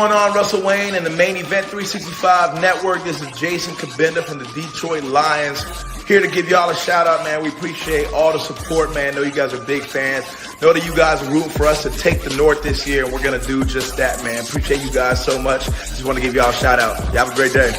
going on, Russell Wayne and the Main Event 365 Network? This is Jason Kabenda from the Detroit Lions. Here to give y'all a shout out, man. We appreciate all the support, man. Know you guys are big fans. Know that you guys are rooting for us to take the North this year, and we're going to do just that, man. Appreciate you guys so much. Just want to give y'all a shout out. You have a great day.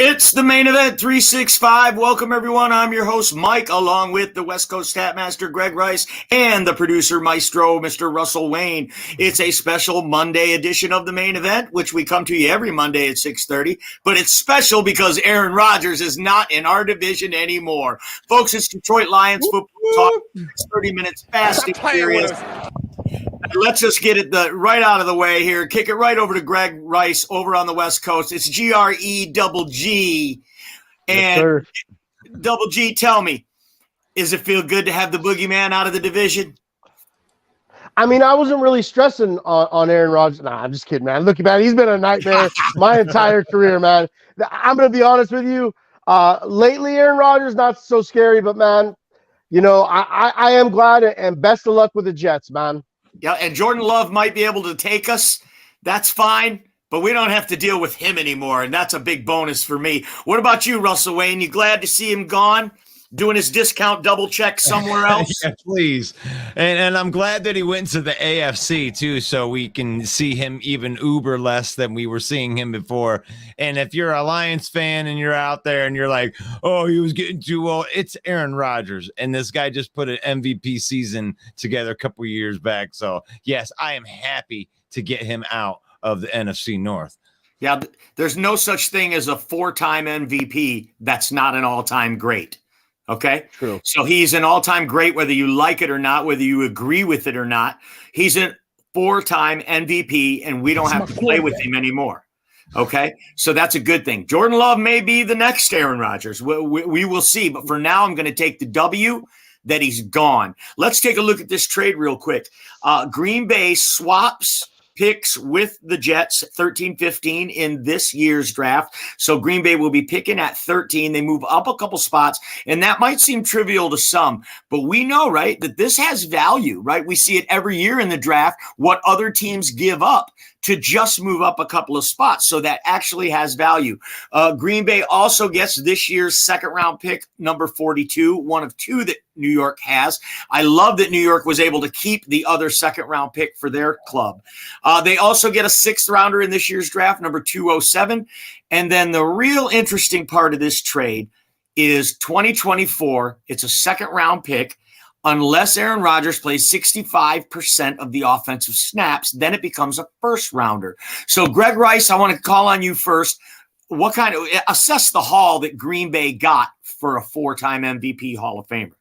It's the Main Event 365. Welcome, everyone. I'm your host, Mike, along with the West Coast Statmaster, Greg Rice, and the producer, Maestro, Mr. Russell Wayne. It's a special Monday edition of the Main Event, which we come to you every Monday at 6:30. But it's special because Aaron Rodgers is not in our division anymore. Folks, it's Detroit Lions football talk. 30 minutes fasting period. Let's just get it right out of the way here. Kick it right over to Greg Rice over on the West Coast. It's GRE And yes, Double G, tell me, does it feel good to have the boogeyman out of the division? I mean, I wasn't really stressing on Aaron Rodgers. Nah, I'm just kidding, man. Look, man, he's been a nightmare my entire career, man. I'm going to be honest with you. Lately, Aaron Rodgers, not so scary, but, man, you know, I am glad, and best of luck with the Jets, man. Yeah, and Jordan Love might be able to take us. That's fine, but we don't have to deal with him anymore, and that's a big bonus for me. What about you, Russell Wayne? You glad to see him gone? Doing his discount double check somewhere else? Yeah, please. And I'm glad that he went to the AFC too, so we can see him even uber less than we were seeing him before. And if you're a Lions fan and you're out there and you're like, oh, he was getting too old, it's Aaron Rodgers. And this guy just put an MVP season together a couple years back. So yes, I am happy to get him out of the NFC North. Yeah, there's no such thing as a 4-time MVP that's not an all-time great. Okay. True. So he's an all-time great, whether you like it or not, whether you agree with it or not. He's a 4-time MVP, and we don't have to play with him anymore. Okay. So that's a good thing. Jordan Love may be the next Aaron Rodgers. We will see. But for now, I'm going to take the W that he's gone. Let's take a look at this trade real quick. Green Bay swaps picks with the Jets at 13-15 in this year's draft. So Green Bay will be picking at 13. They move up a couple spots, and that might seem trivial to some, but we know, right, that this has value, right? We see it every year in the draft, what other teams give up to just move up a couple of spots. So that actually has value. Green Bay also gets this year's second-round pick, number 42, one of two that New York has. I love that New York was able to keep the other second-round pick for their club. They also get a sixth-rounder in this year's draft, number 207. And then the real interesting part of this trade is 2024. It's a second-round pick. Unless Aaron Rodgers plays 65% of the offensive snaps, then it becomes a first rounder. So, Greg Rice, I want to call on you first. What kind of assess the haul that Green Bay got for a 4-time MVP Hall of Famer?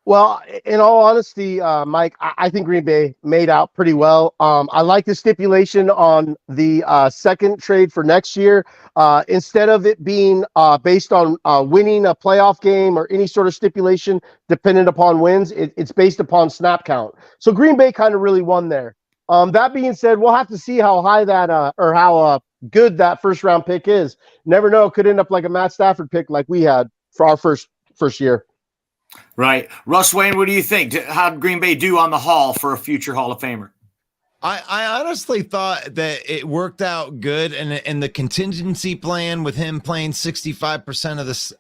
Well, in all honesty, Mike, I think Green Bay made out pretty well. I like the stipulation on the second trade for next year. Instead of it being based on winning a playoff game or any sort of stipulation dependent upon wins, it's based upon snap count. So Green Bay kind of really won there. That being said, we'll have to see how high that or how good that first round pick is. Never know. It could end up like a Matt Stafford pick like we had for our first year. Right. Russ Wayne, what do you think? How did Green Bay do on the haul for a future Hall of Famer? I honestly thought that it worked out good, and the contingency plan with him playing 65%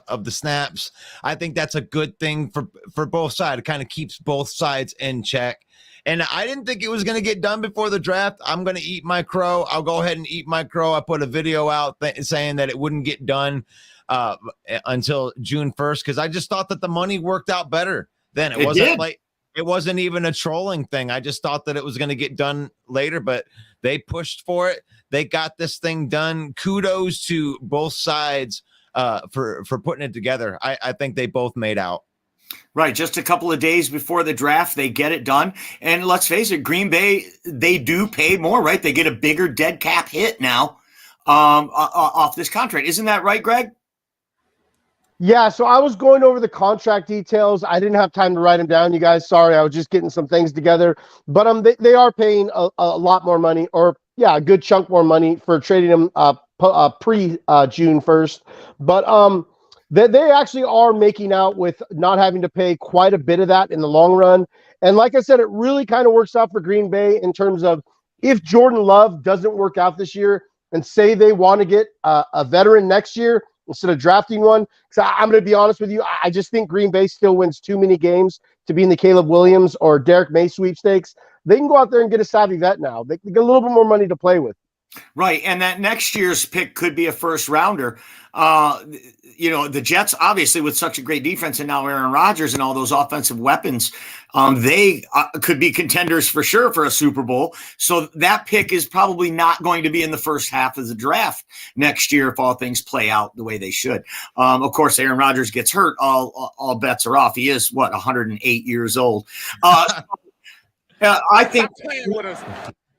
of the snaps, I think that's a good thing for both sides. It kind of keeps both sides in check. And I didn't think it was going to get done before the draft. I'm going to eat my crow. I'll go ahead and eat my crow. I put a video out saying that it wouldn't get done until June 1st because I just thought that the money worked out better then. It wasn't like It wasn't even a trolling thing. I just thought that it was going to get done later, but they pushed for it. They got this thing done. Kudos to both sides for putting it together. I think they both made out. Right. Just a couple of days before the draft, they get it done. And let's face it, Green Bay, they do pay more, right? They get a bigger dead cap hit now off this contract. Isn't that right, Greg? Yeah, so I was going over the contract details. I didn't have time to write them down, you guys. Sorry, I was just getting some things together. But they are paying a lot more money, or a good chunk more money for trading him pre June 1st. But they actually are making out with not having to pay quite a bit of that in the long run. And like I said, it really kind of works out for Green Bay in terms of if Jordan Love doesn't work out this year, and say they want to get a veteran next year instead of drafting one. Because I'm going to be honest with you, I just think Green Bay still wins too many games to be in the Caleb Williams or Derek May sweepstakes. They can go out there and get a savvy vet now. They get a little bit more money to play with. Right, and that next year's pick could be a first rounder. The Jets, obviously, with such a great defense, and now Aaron Rodgers and all those offensive weapons, they could be contenders for sure for a Super Bowl. So that pick is probably not going to be in the first half of the draft next year if all things play out the way they should. Of course, Aaron Rodgers gets hurt, all bets are off. He is 108 years old.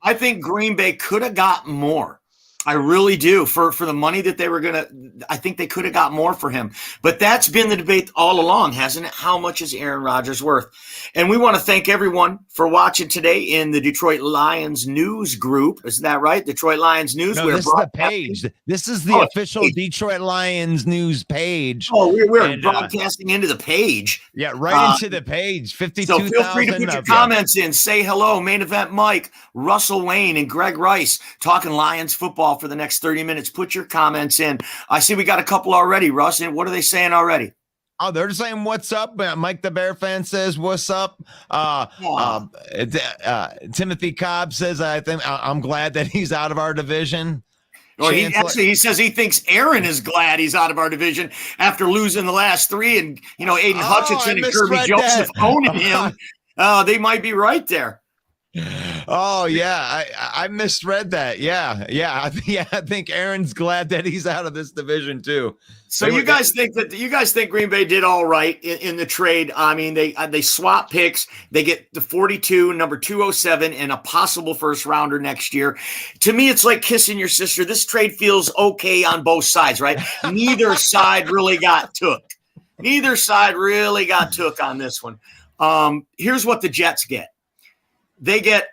I think Green Bay could have got more. I really do for the money that they were going to. I think they could have got more for him. But that's been the debate all along, hasn't it? How much is Aaron Rodgers worth? And we want to thank everyone for watching today in the Detroit Lions news group. Isn't that right? Detroit Lions news. No, this is the page. This is the official Detroit Lions news page. Oh, we're broadcasting into the page. Yeah, right into the page. 52,000. So feel free to put your comments in. Say hello. Main Event Mike, Russell Wayne, and Greg Rice talking Lions football for the next 30 minutes. Put your comments in. I see we got a couple already, Russ. And what are they saying already? Oh, they're saying what's up. Mike the Bear fan says what's up. Timothy Cobb says I'm glad that he's out of our division. Or he says he thinks Aaron is glad he's out of our division after losing the last three, and Aiden Hutchinson and Kirby Joseph owning him. They might be right there. Oh yeah, I misread that. Yeah. I think Aaron's glad that he's out of this division too. So you guys think Green Bay did all right in the trade? I mean, they swap picks. They get the 42, number 207, and a possible first rounder next year. To me, it's like kissing your sister. This trade feels okay on both sides, right? Neither side really got took. Neither side really got took on this one. Here's what the Jets get. They get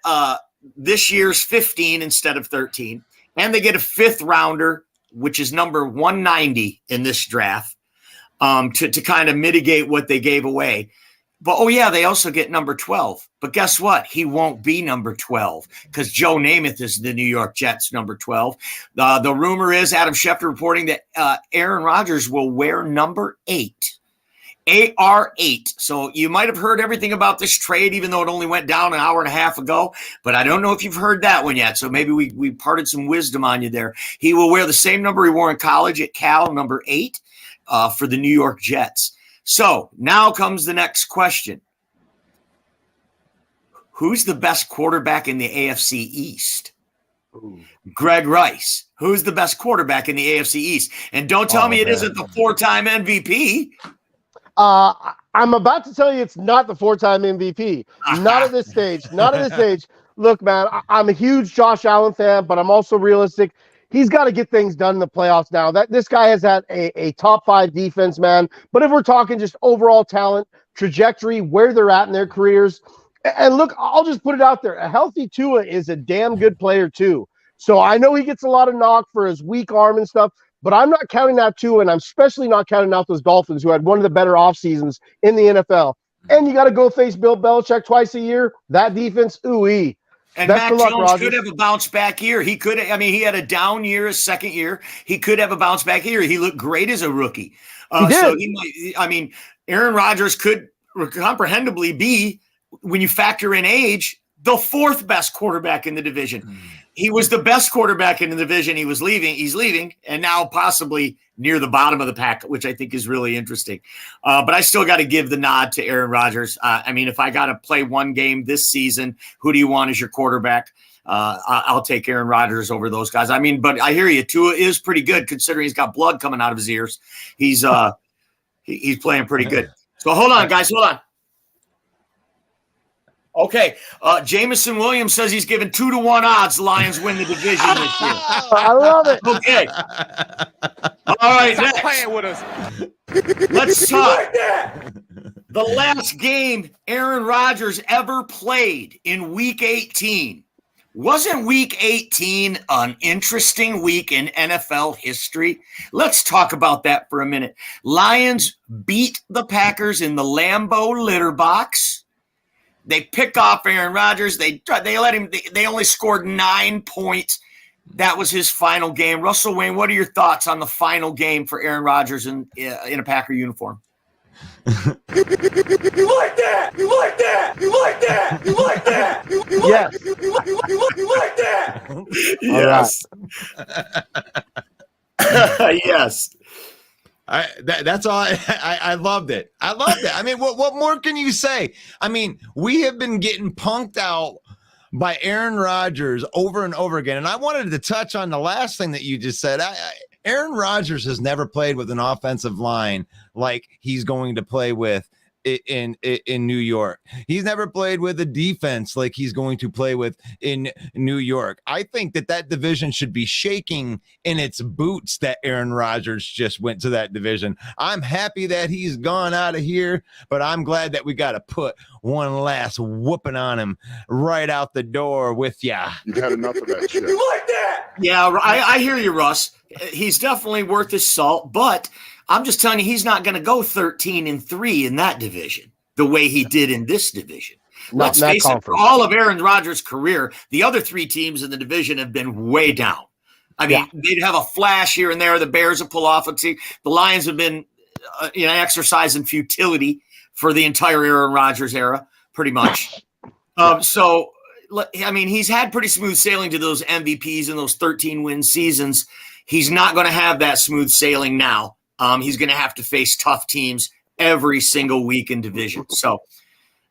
this year's 15 instead of 13, and they get a fifth rounder, which is number 190 in this draft, to kind of mitigate what they gave away. But, they also get number 12. But guess what? He won't be number 12 because Joe Namath is the New York Jets number 12. The rumor is, Adam Schefter reporting that Aaron Rodgers will wear number 8. AR8. So you might have heard everything about this trade, even though it only went down an hour and a half ago. But I don't know if you've heard that one yet. So maybe we parted some wisdom on you there. He will wear the same number he wore in college at Cal, number 8, for the New York Jets. So now comes the next question. Who's the best quarterback in the AFC East? Ooh. Greg Rice. Who's the best quarterback in the AFC East? And don't tell me it isn't the 4-time MVP. I'm about to tell you it's not the 4-time MVP. Not at this stage. Not at this stage. Look, man, I'm a huge Josh Allen fan, but I'm also realistic. He's got to get things done in the playoffs now. This guy has had a top 5 defense, man. But if we're talking just overall talent, trajectory, where they're at in their careers, and look, I'll just put it out there. A healthy Tua is a damn good player too. So I know he gets a lot of knock for his weak arm and stuff. But I'm not counting out Tua, and I'm especially not counting out those Dolphins who had one of the better off seasons in the NFL. And you got to go face Bill Belichick twice a year. That defense, ooh-ee. And Mac Jones could have a bounce back year. He could. He had a down year his second year. He could have a bounce back year. He looked great as a rookie. He did. So he might. Aaron Rodgers could comprehendibly be, when you factor in age, the fourth best quarterback in the division. He was the best quarterback in the division. He's leaving, and now possibly near the bottom of the pack, which I think is really interesting. But I still got to give the nod to Aaron Rodgers. I mean, if I got to play one game this season, who do you want as your quarterback? I'll take Aaron Rodgers over those guys. I mean, but I hear you. Tua is pretty good considering he's got blood coming out of his ears. He's playing pretty good. So hold on, guys. Hold on. Okay. Jameson Williams says he's given 2-1 odds the Lions win the division this year. I love it. Okay. All right. Stop playing with us. Let's talk. The last game Aaron Rodgers ever played in Week 18. Wasn't Week 18 an interesting week in NFL history? Let's talk about that for a minute. Lions beat the Packers in the Lambeau litter box. They pick off Aaron Rodgers. They let him. They only scored 9 points. That was his final game. Russell Wayne, what are your thoughts on the final game for Aaron Rodgers in a Packer uniform? You like that? You like that? You like that? You like that? You Yes. like that? Yes. Yes. That's all. I loved it. I loved it. I mean, what more can you say? I mean, we have been getting punked out by Aaron Rodgers over and over again. And I wanted to touch on the last thing that you just said. Aaron Rodgers has never played with an offensive line like he's going to play with in New York. He's never played with a defense like he's going to play with in New York. I think that division should be shaking in its boots that Aaron Rodgers just went to that division. I'm happy that he's gone out of here, but I'm glad that we got to put one last whooping on him right out the door with ya. You've had enough of that shit. You like that? Yeah, I hear you, Russ. He's definitely worth his salt, but I'm just telling you, he's not going to go 13-3 in that division the way he did in this division. Let's face it, for all of Aaron Rodgers' career, the other three teams in the division have been way down. I mean, they'd have a flash here and there. The Bears will pull off a team. The Lions have been exercising futility for the entire Aaron Rodgers era, pretty much. So, I mean, he's had pretty smooth sailing to those MVPs in those 13-win seasons. He's not going to have that smooth sailing now. He's going to have to face tough teams every single week in division. So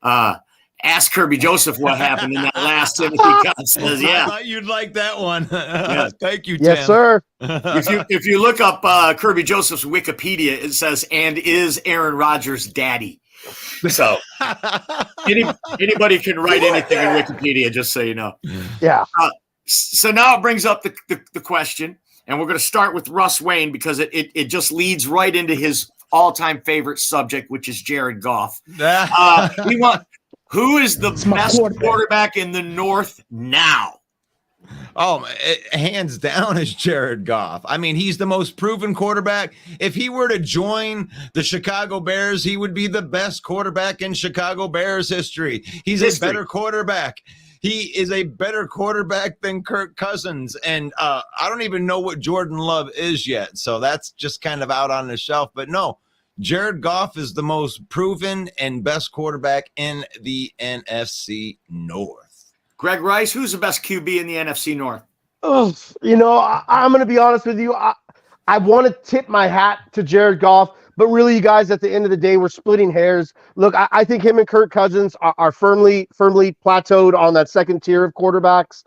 ask Kirby Joseph what happened in that last Timothy contest. Yeah. I thought you'd like that one. Yeah. Thank you, Tim. Yes, sir. If you look up Kirby Joseph's Wikipedia, it says, and is Aaron Rodgers' daddy. So anybody can write anything in Wikipedia, just so you know. Yeah. So now it brings up the question. And we're going to start with Russ Wayne because it just leads right into his all-time favorite subject, which is Jared Goff. Who is the best quarterback in the North now? Oh, hands down is Jared Goff. I mean, he's the most proven quarterback. If he were to join the Chicago Bears, he would be the best quarterback in Chicago Bears history. He's a better quarterback. He is a better quarterback than Kirk Cousins. And I don't even know what Jordan Love is yet. So that's just kind of out on the shelf. But no, Jared Goff is the most proven and best quarterback in the NFC North. Greg Rice, who's the best QB in the NFC North? Oh, I'm going to be honest with you. I want to tip my hat to Jared Goff. But really, you guys, at the end of the day, we're splitting hairs. Look, I think him and Kirk Cousins are firmly plateaued on that second tier of quarterbacks.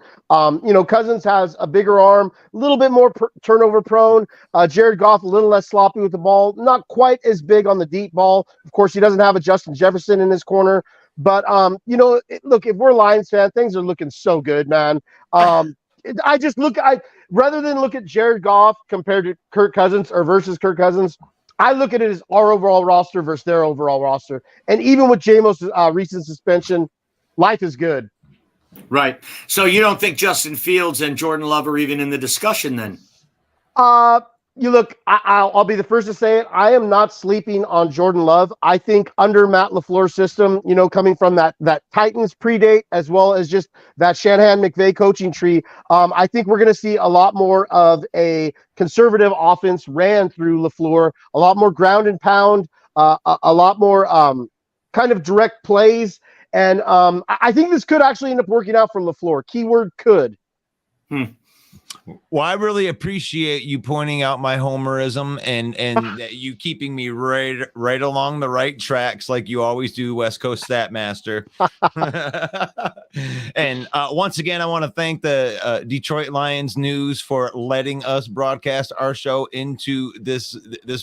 Cousins has a bigger arm, a little bit more turnover prone. Jared Goff, a little less sloppy with the ball, not quite as big on the deep ball. Of course, he doesn't have a Justin Jefferson in his corner. But, look, if we're Lions fans, things are looking so good, man. Rather than look at Jared Goff compared to Kirk Cousins or versus Kirk Cousins, I look at it as our overall roster versus their overall roster. And even with J-Mo's recent suspension, life is good. Right. So you don't think Justin Fields and Jordan Love are even in the discussion then? I'll be the first to say it. I am not sleeping on Jordan Love. I think under Matt LaFleur's system, coming from that Titans predate as well as just that Shanahan-McVay coaching tree, I think we're going to see a lot more of a conservative offense ran through LaFleur, a lot more ground and pound, a lot more kind of direct plays. And I think this could actually end up working out for LaFleur. Keyword could. Well, I really appreciate you pointing out my homerism and you keeping me right along the right tracks like you always do, West Coast Stat Master. And once again, I want to thank the Detroit Lions News for letting us broadcast our show into this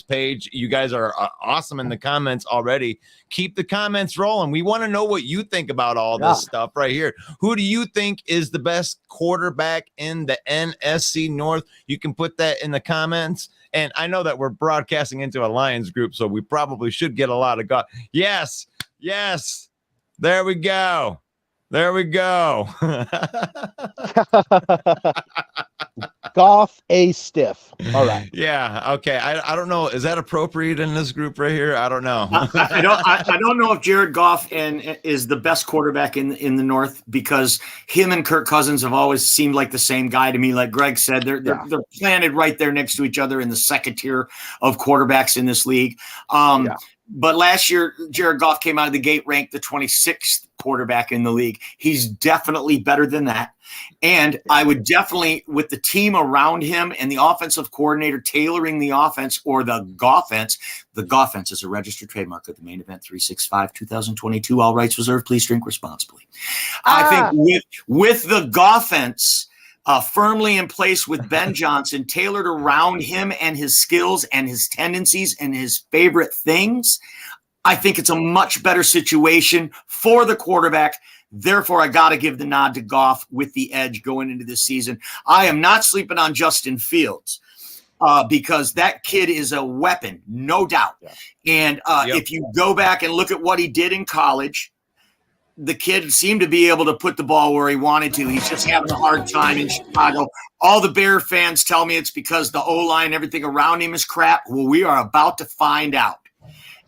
page. You guys are awesome in the comments already. Keep the comments rolling. We want to know what you think about all this stuff right here. Who do you think is the best quarterback in the NFC North? You can put that in the comments. And I know that we're broadcasting into a Lions group, so we probably should get a lot of Yes. There we go. Goff a stiff. All right. Yeah. Okay. I don't know. Is that appropriate in this group right here? I don't know. I don't know if Jared Goff is the best quarterback in the North, because him and Kirk Cousins have always seemed like the same guy to me. Like Greg said, they're planted right there next to each other in the second tier of quarterbacks in this league. But last year, Jared Goff came out of the gate ranked the 26th quarterback in the league. He's definitely better than that. And I would definitely, with the team around him and the offensive coordinator tailoring the offense, or the Goffense is a registered trademark of the Main Event 365 2022. All rights reserved. Please drink responsibly. I think with the Goffense firmly in place, with Ben Johnson tailored around him and his skills and his tendencies and his favorite things, I think it's a much better situation for the quarterback. Therefore, I got to give the nod to Goff with the edge going into this season. I am not sleeping on Justin Fields because that kid is a weapon, no doubt. Yeah. And if you go back and look at what he did in college, the kid seemed to be able to put the ball where he wanted to. He's just having a hard time in Chicago. All the Bear fans tell me it's because the O-line, everything around him is crap. Well, we are about to find out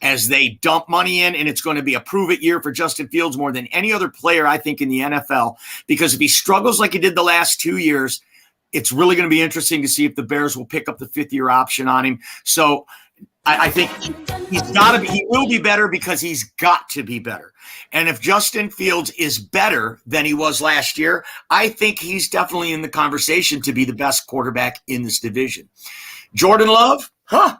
as they dump money in, and it's going to be a prove-it year for Justin Fields more than any other player, I think, in the NFL. Because if he struggles like he did the last 2 years, it's really going to be interesting to see if the Bears will pick up the fifth-year option on him. So I think he will be better, because he's got to be better. And if Justin Fields is better than he was last year, I think he's definitely in the conversation to be the best quarterback in this division. Jordan Love?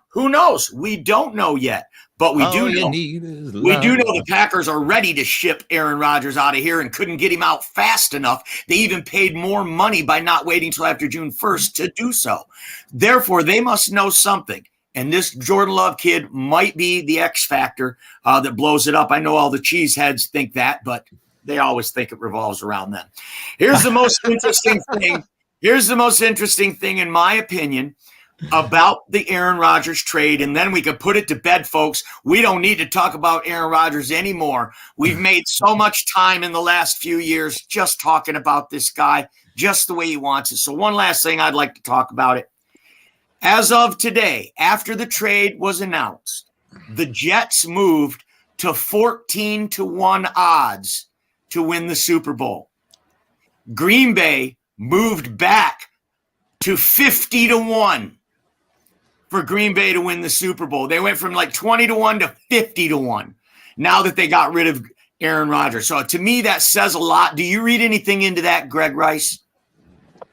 Who knows? We don't know yet. But we do know the Packers are ready to ship Aaron Rodgers out of here and couldn't get him out fast enough. They even paid more money by not waiting until after June 1st to do so. Therefore, they must know something. And this Jordan Love kid might be the X factor that blows it up. I know all the cheeseheads think that, but they always think it revolves around them. Here's the most interesting thing. Here's the most interesting thing, in my opinion, about the Aaron Rodgers trade, and then we can put it to bed, folks. We don't need to talk about Aaron Rodgers anymore. We've made so much time in the last few years just talking about this guy, just the way he wants it. So one last thing I'd like to talk about it. As of today, after the trade was announced, the Jets moved to 14-1 odds to win the Super Bowl. Green Bay moved back to 50-1 for Green Bay to win the Super Bowl. They went from like 20-1 to 50-1 now that they got rid of Aaron Rodgers. So to me, that says a lot. Do you read anything into that, Greg Rice?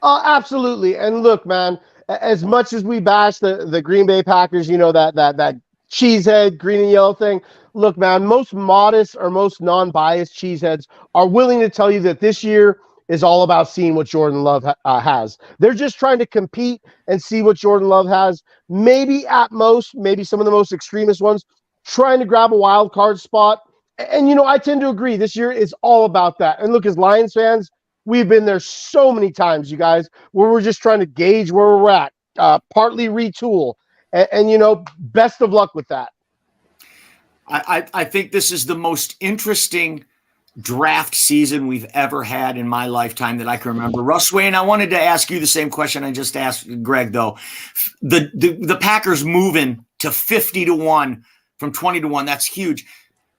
Absolutely. And look, man, as much as we bash the Green Bay Packers, you know, that cheesehead green and yellow thing. Look, man, most modest or most non-biased cheeseheads are willing to tell you that this year is all about seeing what Jordan Love has. They're just trying to compete and see what Jordan Love has. Maybe at most, maybe some of the most extremist ones, trying to grab a wild card spot. And, you know, I tend to agree. This year is all about that. And look, as Lions fans, we've been there so many times, you guys, where we're just trying to gauge where we're at, partly retool. And you know, best of luck with that. I think this is the most interesting draft season we've ever had in my lifetime that I can remember. Russ Wayne, I wanted to ask you the same question I just asked Greg, though. The Packers moving to 50-1 from 20-1, that's huge.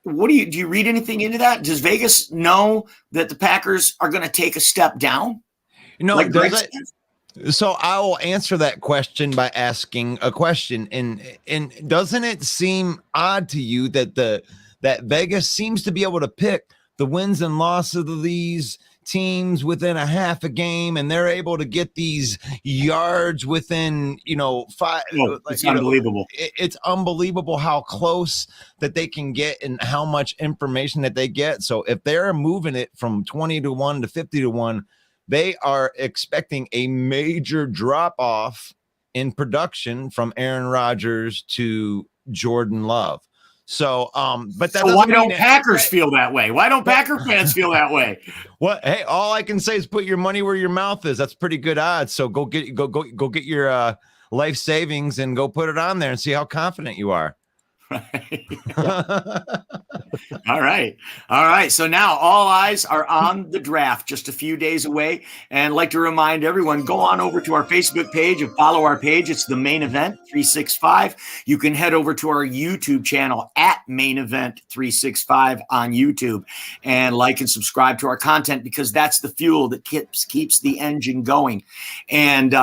What do you read anything into that? Does Vegas know that the Packers are going to take a step down? No, like so I will answer that question by asking a question. And doesn't it seem odd to you that that Vegas seems to be able to pick the wins and losses of these teams within a half a game, and they're able to get these yards within, five. It's unbelievable. It's unbelievable how close that they can get and how much information that they get. So if they're moving it from 20-1 to 50-1, they are expecting a major drop off in production from Aaron Rodgers to Jordan Love. So, but that why don't Packers feel that way? Why don't Packer fans feel that way? What? Hey, all I can say is put your money where your mouth is. That's pretty good odds. So go get your life savings and go put it on there and see how confident you are. Right. All right. So now all eyes are on the draft, just a few days away. And I'd like to remind everyone, go on over to our Facebook page and follow our page. It's the Main Event 365. You can head over to our YouTube channel at Main Event 365 on YouTube and like and subscribe to our content, because that's the fuel that keeps the engine going. And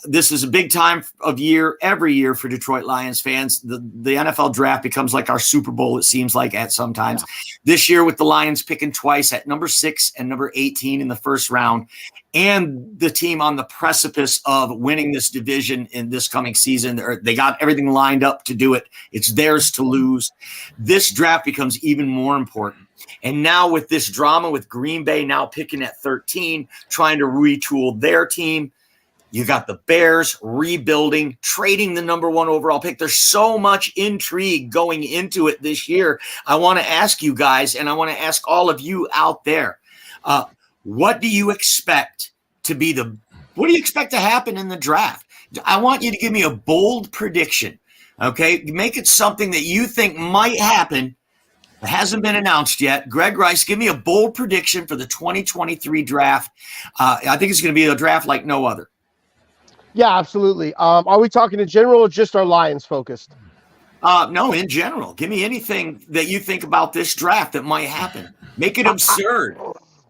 this is a big time of year every year for Detroit Lions fans. The NFL draft becomes like our Super Bowl, it seems like, at sometimes. This year with the Lions picking twice at number 6 and number 18 in the first round, and the team on the precipice of winning this division in this coming season. They got everything lined up to do it. It's theirs to lose. This draft becomes even more important. And now with this drama with Green Bay now picking at 13, trying to retool their team, you got the Bears rebuilding, trading the number 1 overall pick. There's so much intrigue going into it this year. I want to ask you guys, and I want to ask all of you out there, what do you expect to happen in the draft? I want you to give me a bold prediction, okay? Make it something that you think might happen. It hasn't been announced yet. Greg Rice, give me a bold prediction for the 2023 draft. I think it's going to be a draft like no other. Yeah, absolutely. Are we talking in general or just our Lions focused? No, in general. Give me anything that you think about this draft that might happen. Make it absurd.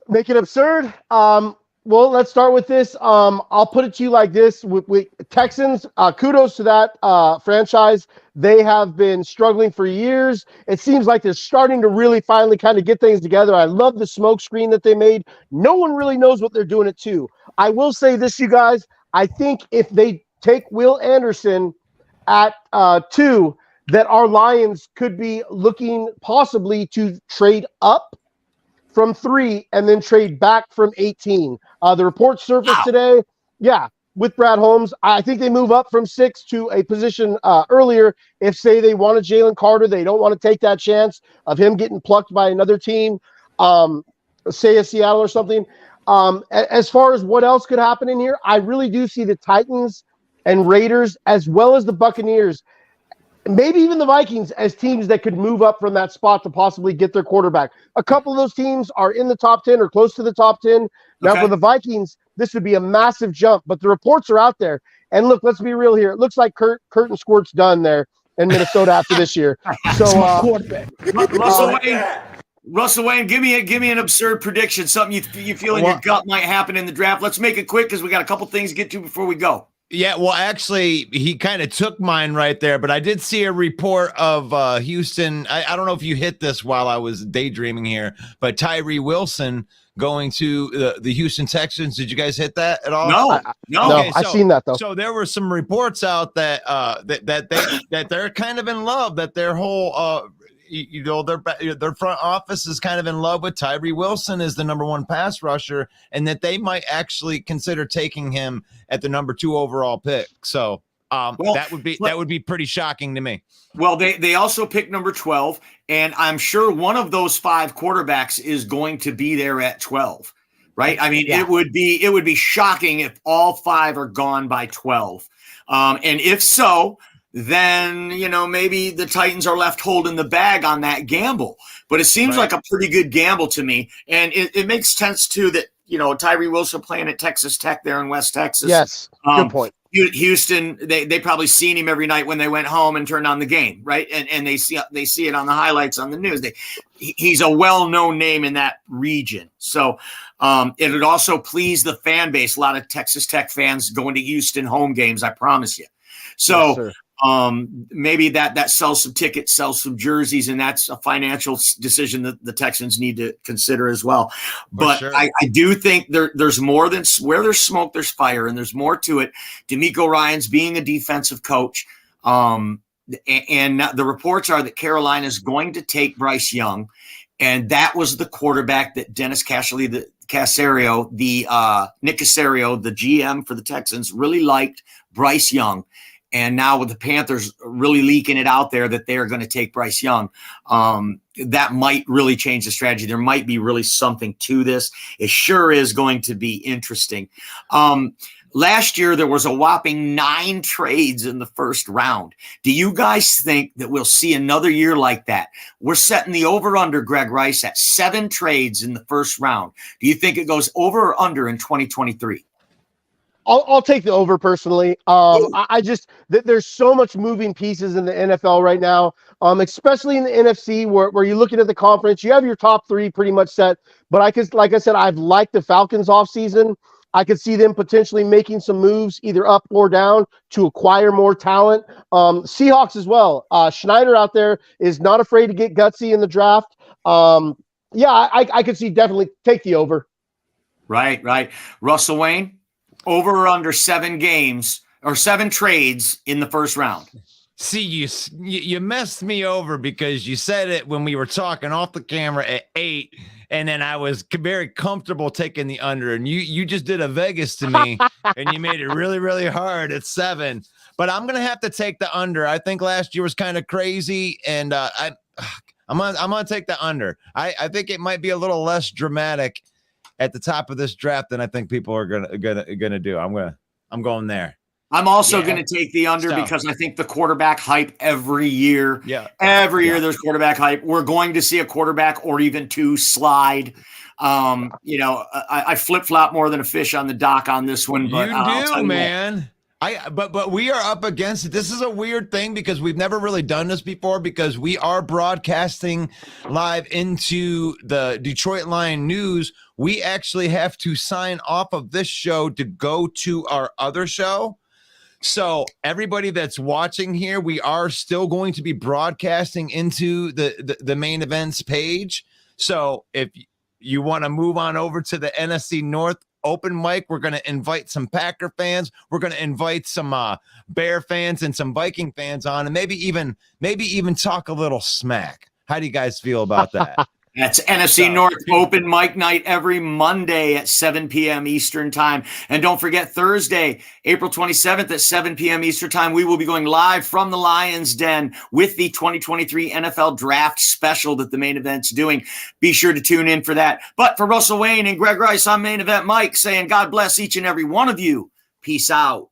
Make it absurd. Well, let's start with this. I'll put it to you like this: with Texans, kudos to that franchise. They have been struggling for years. It seems like they're starting to really finally kind of get things together. I love the smoke screen that they made. No one really knows what they're doing it to. I will say this, you guys. I think if they take Will Anderson at 2, that our Lions could be looking possibly to trade up from 3 and then trade back from 18. The report surfaced today. Yeah, with Brad Holmes. I think they move up from 6 to a position earlier. If, say, they wanted Jalen Carter, they don't want to take that chance of him getting plucked by another team, say a Seattle or something. As far as what else could happen in here, I really do see the Titans and Raiders, as well as the Buccaneers, maybe even the Vikings, as teams that could move up from that spot to possibly get their quarterback. A couple of those teams are in the top 10 or close to the top 10. Now, for the Vikings, this would be a massive jump, but the reports are out there. And look, let's be real here. It looks like Curtin Squirt's done there in Minnesota after this year. So, Russell Wayne, give me an absurd prediction, something you feel in your gut might happen in the draft. Let's make it quick because we got a couple things to get to before we go. Yeah, well, actually, he kind of took mine right there, but I did see a report of Houston. I don't know if you hit this while I was daydreaming here, but Tyree Wilson going to the Houston Texans. Did you guys hit that at all? No. Okay, I've seen that though. So there were some reports out that that they're kind of in love, that their whole their front office is kind of in love with Tyree Wilson as the number 1 pass rusher, and that they might actually consider taking him at the number 2 overall pick. So that would be pretty shocking to me. Well, they also picked number 12, and I'm sure one of those 5 quarterbacks is going to be there at 12, right? I mean, it would be shocking if all 5 are gone by 12. And if so, then, maybe the Titans are left holding the bag on that gamble. But it seems like a pretty good gamble to me. And it makes sense, too, that, Tyree Wilson playing at Texas Tech there in West Texas. Yes, good point. Houston, they probably seen him every night when they went home and turned on the game, right? And they see it on the highlights on the news. He's a well-known name in that region. So it would also please the fan base. A lot of Texas Tech fans going to Houston home games, I promise you. So Maybe that sells some tickets, sells some jerseys, and that's a financial decision that the Texans need to consider as well. But sure. I do think there's more than where there's smoke, there's fire, and there's more to it. DeMeco Ryans being a defensive coach, and the reports are that Carolina is going to take Bryce Young, and that was the quarterback that Dennis Casario, Nick Casario, the GM for the Texans, really liked Bryce Young. And now with the Panthers really leaking it out there that they're going to take Bryce Young, that might really change the strategy. There might be really something to this. It sure is going to be interesting. Last year, there was a whopping 9 trades in the first round. Do you guys think that we'll see another year like that? We're setting the over-under, Greg Rice, at 7 trades in the first round. Do you think it goes over or under in 2023? I'll take the over personally. I just there's so much moving pieces in the NFL right now, especially in the NFC where you're looking at the conference. You have your top 3 pretty much set, but like I said, I've liked the Falcons offseason. I could see them potentially making some moves either up or down to acquire more talent. Seahawks as well. Schneider out there is not afraid to get gutsy in the draft. I could see definitely take the over. Right. Russell Wayne? Over or under 7 games or 7 trades in the first round? See, you messed me over because you said it when we were talking off the camera at 8, and then I was very comfortable taking the under, and you just did a Vegas to me, and you made it really, really hard at 7. But I'm gonna have to take the under. I think last year was kind of crazy, and I'm gonna take the under. I think it might be a little less dramatic at the top of this draft than I think people are gonna do. I'm going there. I'm also going to take the under because I think the quarterback hype every year. Yeah. Every year there's quarterback hype. We're going to see a quarterback or even 2 slide. I flip-flop more than a fish on the dock on this one. But you do, man. But we are up against it. This is a weird thing because we've never really done this before because we are broadcasting live into the Detroit Lion News. We actually have to sign off of this show to go to our other show. So everybody that's watching here, we are still going to be broadcasting into the main events page. So if you want to move on over to the NFC North open mic, we're going to invite some Packer fans. We're going to invite some Bear fans and some Viking fans on, and maybe even talk a little smack. How do you guys feel about that? That's NFC North open mic night every Monday at 7 p.m. Eastern time. And don't forget Thursday, April 27th at 7 p.m. Eastern time, we will be going live from the Lions Den with the 2023 NFL Draft Special that the main event's doing. Be sure to tune in for that. But for Russell Wayne and Greg Rice, I'm Main Event Mike saying God bless each and every one of you. Peace out.